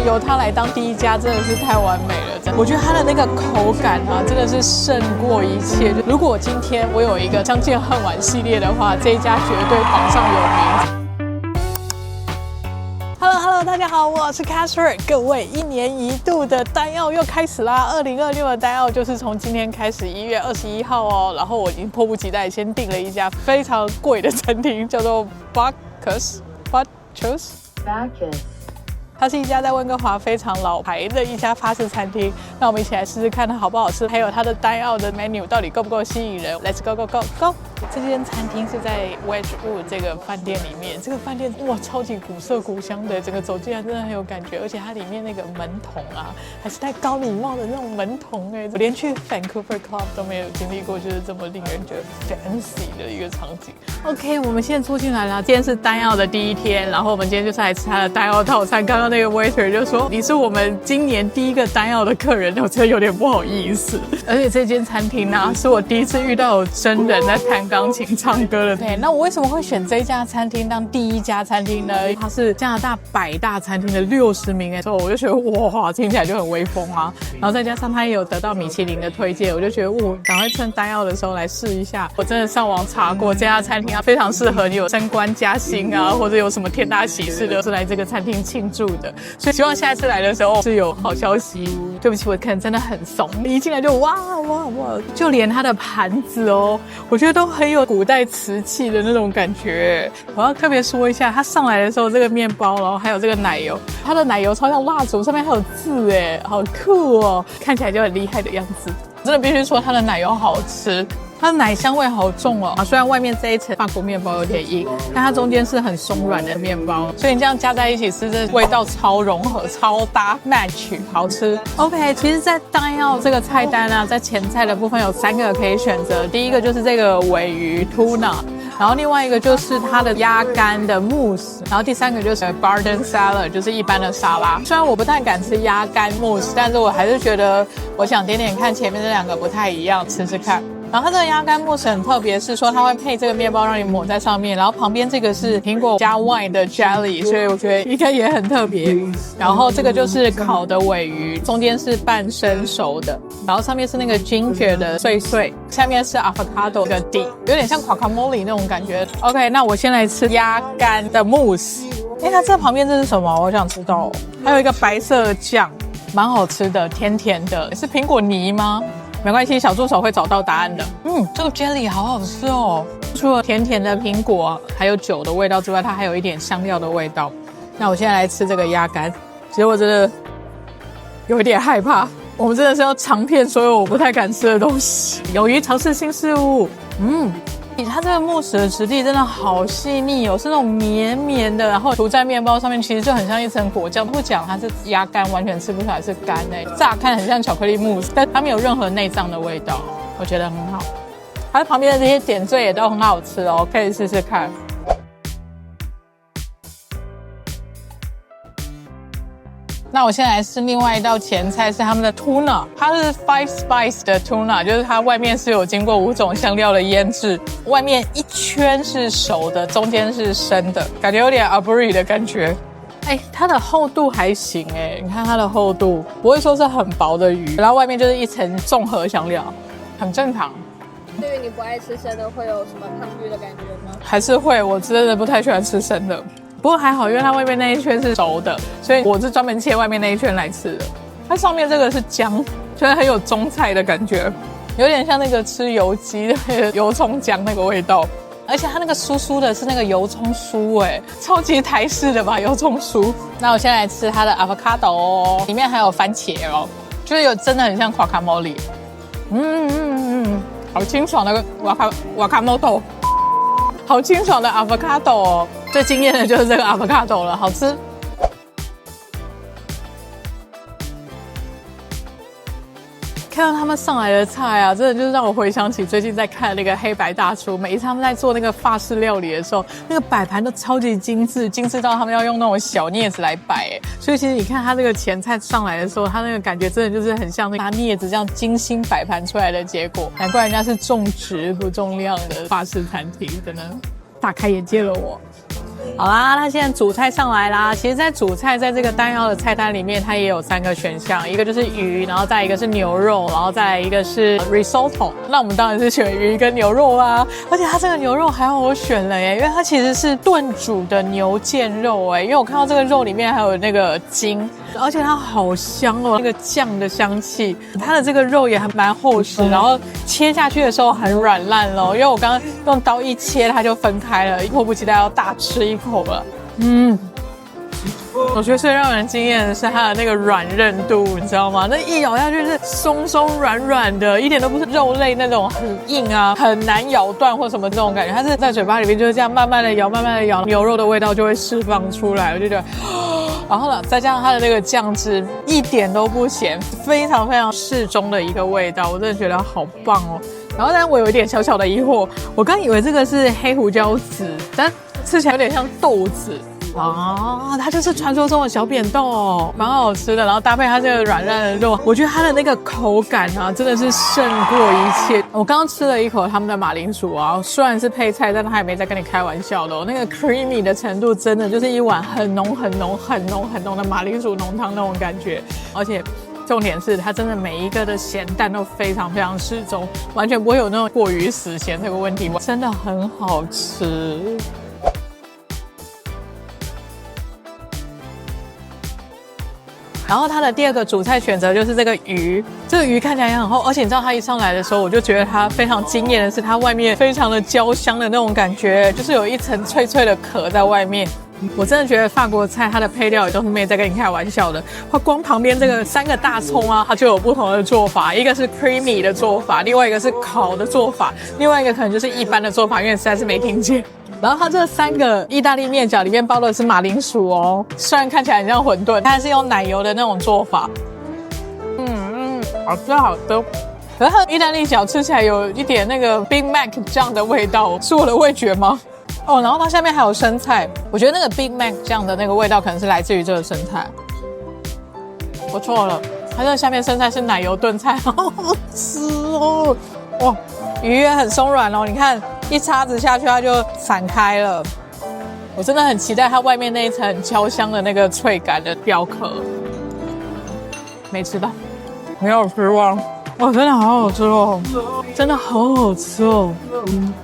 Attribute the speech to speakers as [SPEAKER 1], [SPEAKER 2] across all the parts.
[SPEAKER 1] 由它来当第一家真的是太完美了。我觉得它的那个口感啊，真的是胜过一切。如果今天我有一个相见恨晚系列的话，这一家绝对榜上有名。Hello， 大家好，我是 Casper。各位，一年一度的单奥又开始啦！2026的单奥就是从今天开始，1月21号哦。然后我已经迫不及待先订了一家非常贵的餐厅，叫做 Bacchus。它是一家在温哥华非常老牌的一家法式餐厅。那我们一起来试试看它好不好吃，还有它的单奥的 menu 到底够不够吸引人。Let's go go go go！ 这间餐厅是在 Wedgwood 这个饭店里面。这个饭店哇，超级古色古香的，整个走进来真的很有感觉。而且它里面那个门童啊，还是带高礼帽的那种门童哎，我连去 Vancouver Club 都没有经历过，就是这么令人觉得 fancy 的一个场景。OK， 我们现在坐进来了。今天是单奥的第一天，然后我们今天就是来吃它的单奥套餐。刚刚那个 waiter 就说你是我们今年第一个单奥的客人，我真的有点不好意思。而且这间餐厅呢，是我第一次遇到有真人在弹钢琴唱歌的。对，那我为什么会选这家餐厅当第一家餐厅呢？它是加拿大100大餐厅的60名哎，所以我就觉得哇，听起来就很威风啊。然后再加上它也有得到米其林的推荐，我就觉得哇，赶快趁单奥的时候来试一下。我真的上网查过这家餐厅啊，非常适合你有升官加薪啊，或者有什么天大喜事的，是来这个餐厅庆祝的。所以希望下一次来的时候是有好消息。对不起，我可能真的很怂，一进来就哇，就连它的盘子哦，我觉得都很有古代瓷器的那种感觉。我要特别说一下，它上来的时候这个面包，然后还有这个奶油，它的奶油超像蜡烛，上面还有字哎，好酷哦，看起来就很厉害的样子。真的必须说它的奶油好吃。它的奶香味好重哦，虽然外面这一层法国面包有点硬，但它中间是很松软的面包，所以你这样加在一起吃，这味道超融合、超搭 match， 好吃。OK， 其实，在单奥这个菜单啊，在前菜的部分有3个可以选择，第一个就是这个鲔鱼 tuna， 然后另外一个就是它的鸭肝的 mousse， 然后第3个就是 garden salad， 就是一般的沙拉。虽然我不太敢吃鸭肝 mousse， 但是我还是觉得我想点点看前面这2个不太一样，吃吃看。然后它这个鸭肝慕斯很特别，是说它会配这个面包让你抹在上面，然后旁边这个是苹果加 wine 的 jelly， 所以我觉得应该也很特别。然后这个就是烤的鲔鱼，中间是半生熟的，然后上面是那个 ginger 的碎碎，下面是 avocado 的底，有点像 guacamole 那种感觉。OK， 那我先来吃鸭肝的慕斯。它这旁边这是什么？我想知道哦。还有一个白色酱，蛮好吃的，甜甜的，是苹果泥吗？没关系，小助手会找到答案的。这个 jelly 好好吃哦，除了甜甜的苹果还有酒的味道之外，它还有一点香料的味道。那我现在来吃这个鸭肝，其实我真的有一点害怕，我们真的是要尝遍所有我不太敢吃的东西，勇于尝试新事物。它这个慕斯的质地真的好细腻哦，是那种绵绵的，然后涂在面包上面，其实就很像一层果酱。不讲它是鸭肝，完全吃不出来是肝诶，乍看很像巧克力慕斯，但它没有任何内脏的味道，我觉得很好。它旁边的这些点缀也都很好吃哦，可以试试看。那我现在来吃另外一道前菜，是他们的 tuna， 它是 5 spice 的 tuna， 就是它外面是有经过5种香料的腌制，外面一圈是熟的，中间是生的，感觉有点 aburi 的感觉。它的厚度还行你看它的厚度，不会说是很薄的鱼，然后外面就是一层综合香料，很正常。
[SPEAKER 2] 对于你不爱吃生的，会有什么抗拒的感觉吗？
[SPEAKER 1] 还是会，我真的不太喜欢吃生的。不过还好，因为它外面那一圈是熟的，所以我是专门切外面那一圈来吃的。它上面这个是姜，觉得很有中菜的感觉，有点像那个吃油鸡的那个油葱姜那个味道。而且它那个酥酥的是那个油葱酥超级台式的吧，油葱酥。那我现在来吃它的 avocado 哦，里面还有番茄哦，就是真的很像 guacamole。好清爽的guacamole， 好清爽的 avocado 哦。最惊艳的就是这个 avocado 了，好吃。看到他们上来的菜啊，真的就是让我回想起最近在看那个黑白大厨，每一次他们在做那个法式料理的时候，那个摆盘都超级精致，精致到他们要用那种小镊子来摆所以其实你看他这个前菜上来的时候，他那个感觉真的就是很像拿镊子这样精心摆盘出来的结果，难怪人家是重质不重量的法式餐厅，真的大开眼界了我。好啦，那现在主菜上来啦。其实，在主菜在这个单腰的菜单里面，它也有3个选项，一个就是鱼，然后再一个是牛肉，然后再来一个是 risotto。那我们当然是选鱼跟牛肉啦。而且它这个牛肉还好我选了耶，因为它其实是炖煮的牛腱肉哎，因为我看到这个肉里面还有那个筋，而且它好香哦，那个酱的香气。它的这个肉也还蛮厚实，然后切下去的时候很软烂咯，因为我刚刚用刀一切它就分开了，迫不及待要大吃一口了。我觉得最让人惊艳的是它的那个软韧度，你知道吗？那一咬下去是松松软软的，一点都不是肉类那种很硬啊，很难咬断或什么这种感觉。它是在嘴巴里面就是这样慢慢的咬，慢慢的咬，牛肉的味道就会释放出来，我就觉得。然后呢，再加上它的那个酱汁，一点都不咸，非常非常适中的一个味道，我真的觉得好棒哦。然后，但我有一点小小的疑惑，我刚以为这个是黑胡椒籽，但吃起来有点像豆子。它就是传说中的小扁豆，蛮好吃的。然后搭配它这个软烂的肉，我觉得它的那个口感啊，真的是胜过一切。我刚刚吃了一口他们的马铃薯啊，虽然是配菜，但它也没在跟你开玩笑的哦。那个 creamy 的程度，真的就是一碗很浓很浓很浓很浓的马铃薯浓汤那种感觉，而且。重点是它真的每一个的咸淡都非常非常适中，完全不会有那种过于死咸这个问题，真的很好吃。然后它的第2个主菜选择就是这个鱼，这个鱼看起来也很厚，而且你知道它一上来的时候，我就觉得它非常惊艳的是它外面非常的焦香的那种感觉，就是有一层脆脆的壳在外面。我真的觉得法国菜它的配料也都是没在跟你开玩笑的，它光旁边这个3个大葱啊，它就有不同的做法，一个是 creamy 的做法，另外一个是烤的做法，另外一个可能就是一般的做法，因为实在是没听见。然后它这3个意大利面饺里面包的是马铃薯哦，虽然看起来很像馄饨，它是用奶油的那种做法。好吃好吃。可是它的意大利饺吃起来有一点那个 Big Mac 酱的味道，是我的味觉吗？然后它下面还有生菜，我觉得那个 Big Mac 酱的那个味道可能是来自于这个生菜。我错了，它这下面生菜是奶油炖菜，好好吃哦！哇，鱼也很松软哦，你看一叉子下去它就散开了。我真的很期待它外面那一层很焦香的那个脆感的蛻壳。没吃到，没有失望。哇，真的好好吃哦，真的好好吃哦。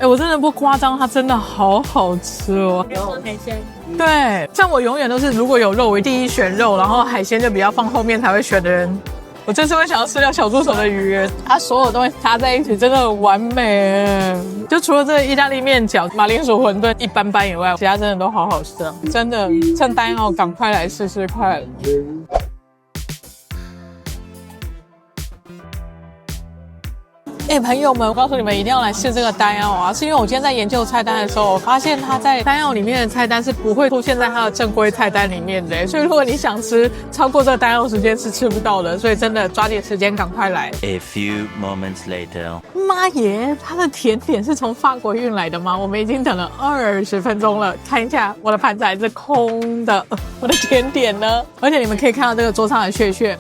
[SPEAKER 1] 我真的不夸张，它真的好好吃哦。
[SPEAKER 2] 有海鲜。
[SPEAKER 1] 对，像我永远都是如果有肉，我第一选肉，然后海鲜就比较放后面才会选的人。我这次会想要吃掉小助手的鱼，它所有东西搭在一起真的很完美。就除了这个意大利面饺、马铃薯馄饨一般般以外，其他真的都好好吃，真的趁单要赶快来试试看。朋友们，我告诉你们一定要来试这个单药啊！是因为我今天在研究菜单的时候，我发现它在单药里面的菜单是不会出现在它的正规菜单里面的，所以如果你想吃超过这个单药时间是吃不到的，所以真的抓紧时间赶快来。
[SPEAKER 3] A few moments later，
[SPEAKER 1] 妈耶，它的甜点是从法国运来的吗？我们已经等了20分钟了，看一下我的盘子还是空的，我的甜点呢？而且你们可以看到这个桌上的屑屑，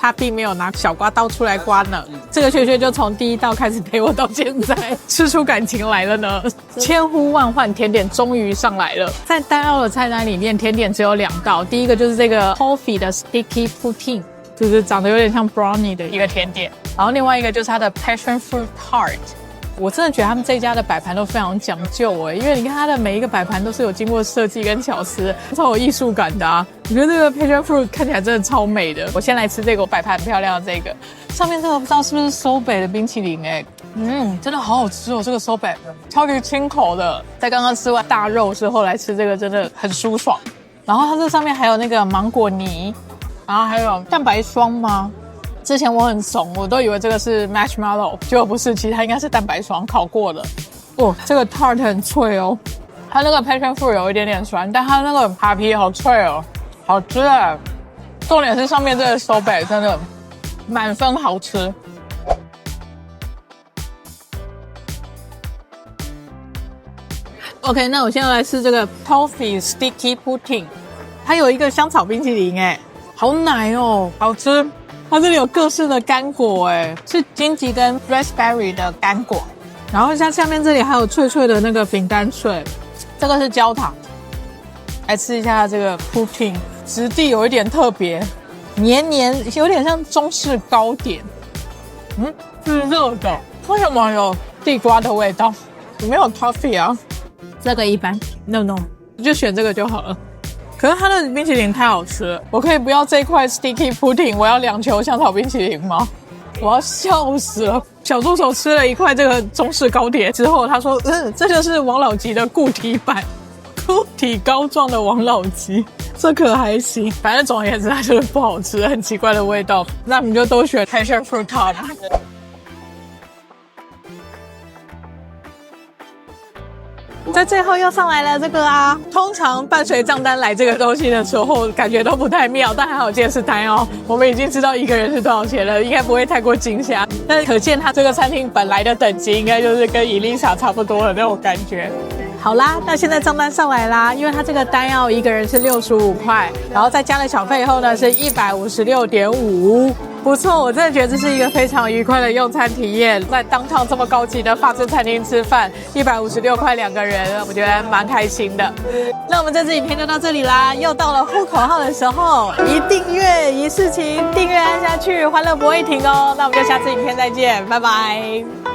[SPEAKER 1] 它并没有拿小刮刀出来刮呢，这个屑屑就从第一道开始陪我到现在，吃出感情来了呢。千呼万唤，甜点终于上来了。在单奥的菜单里面，甜点只有2道，第一个就是这个 Toffee 的 Sticky Pudding， 就是长得有点像 brownie 的一个甜点，然后另外一个就是它的 Passion Fruit Tart。我真的觉得他们这一家的摆盘都非常讲究因为你看它的每一个摆盘都是有经过设计跟巧思，超有艺术感的啊！我觉得这个 Passion Fruit 看起来真的超美的。我先来吃这个，我摆盘很漂亮的这个，上面这个不知道是不是收北的冰淇淋真的好好吃哦！这个收北超级清口的，在刚刚吃完大肉之后来吃这个真的很舒爽。然后它这上面还有那个芒果泥，然后还有蛋白霜吗？之前我很怂，我都以为这个是 marshmallow， 结果不是，其实它应该是蛋白霜烤过的。这个 tart 很脆哦，它那个 passion fruit 有一点点酸，但它那个扒皮好脆哦，好吃重点是上面这个手北真的满分好吃。OK， 那我现在来试这个 Toffee Sticky Pudding， 它有一个香草冰淇淋好奶哦，好吃。它这里有各式的干果是荆棘跟 raspberry 的干果，然后像下面这里还有脆脆的那个饼干碎，这个是焦糖，来吃一下它这个 poutine， 质地有一点特别，黏黏，有点像中式糕点。是热的，为什么有地瓜的味道？没有 toffee 啊？这个一般 ，no， 就选这个就好了。可是它的冰淇淋太好吃了，我可以不要这一块 sticky pudding， 我要2球香草冰淇淋吗？我要笑死了！小助手吃了一块这个中式糕点之后，他说：“这就是王老吉的固体版，固体膏状的王老吉，这可还行。反正总而言之，它就是不好吃，很奇怪的味道。那我们就都选 passion fruit tart。”在最后又上来了这个啊，通常伴随账单来这个东西的时候，感觉都不太妙，但还好今天是单哦，我们已经知道一个人是多少钱了，应该不会太过惊吓。但可见他这个餐厅本来的等级应该就是跟伊丽莎差不多的那种感觉。好啦，那现在账单上来啦，因为他这个单要一个人是65块，然后再加了小费后呢是156.5。不错，我真的觉得这是一个非常愉快的用餐体验。在downtown这么高级的法式餐厅吃饭，156块2个人，我觉得蛮开心的。那我们这支影片就到这里啦，又到了呼口号的时候，一订阅一事情，订阅按下去，欢乐不会停哦。那我们就下次影片再见，拜拜。